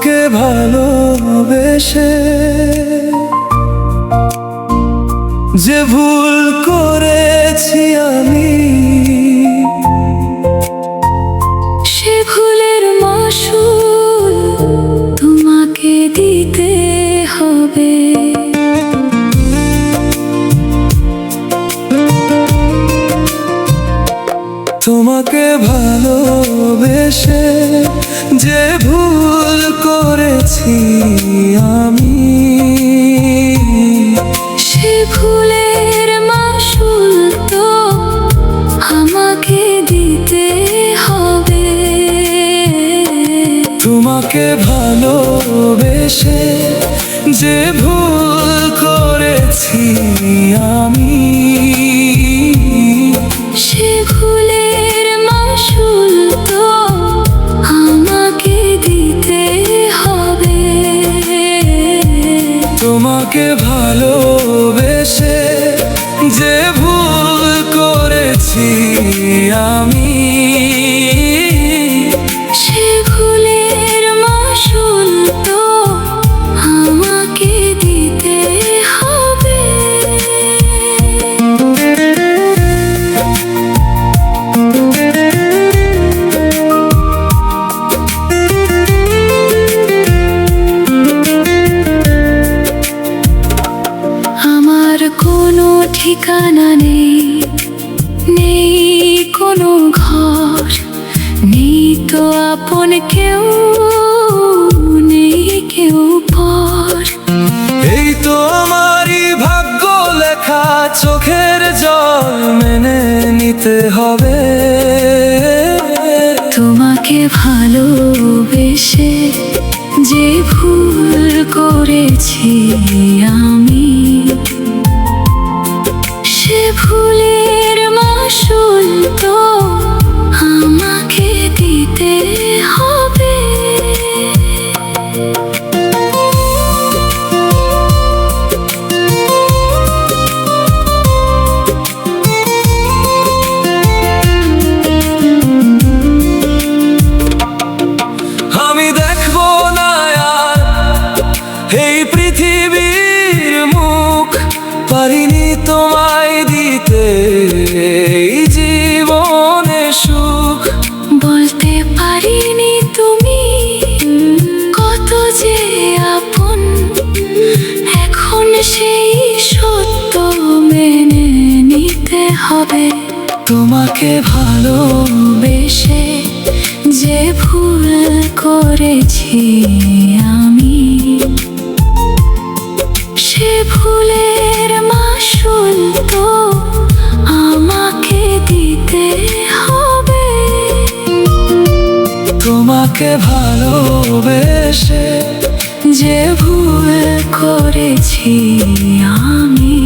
তোমাকে ভালোবেসে যে ভুল করেছি আমি, সে ভুলের মাসুল তোমাকে দিতে হবে। তোমাকে ভালোবেসে যে ভুল করেছি আমি, সে ভুলের মাসুল তো আমাকে দিতে হবে। তোমাকে ভালোবেসে যে ভুল করেছি আমি, সে ভুলের মাসুল তো আমাকে দিতে হবে। তোমাকে ভালোবেসে যে ভুল করেছি আমি, সে ভুলের মাসুল তো আমাকে দিতে হবে। আমার কোনো ঠিকানা নেই, নেই কোনো ঘর, নেই তো আপন কেউ, নেই কেউ পর। এই তো আমারই ভাগ্য লেখা, চোখের জল মেনে নিতে হবে। তোমাকে ভালোবেসে যে ভুল করেছি আমি, সে ভুলের মাসুল তো আমাকে দিতে হবে। আমি দেখবো না আর এই পৃথিবীর মুখ, পারিনি তোমায় দিতে এই জীবনে সুখ। বলতে পারিনি তুমি কত যে আপন, এখন সেই সত্য মেনে নিতে হবে। তোমাকে ভালোবেসে যে ভুল করেছি আমি, সে ভুলের মাসুল তো আমাকে দিতে হবে। তোমাকে ভালোবেসে যে ভুল করেছি আমি,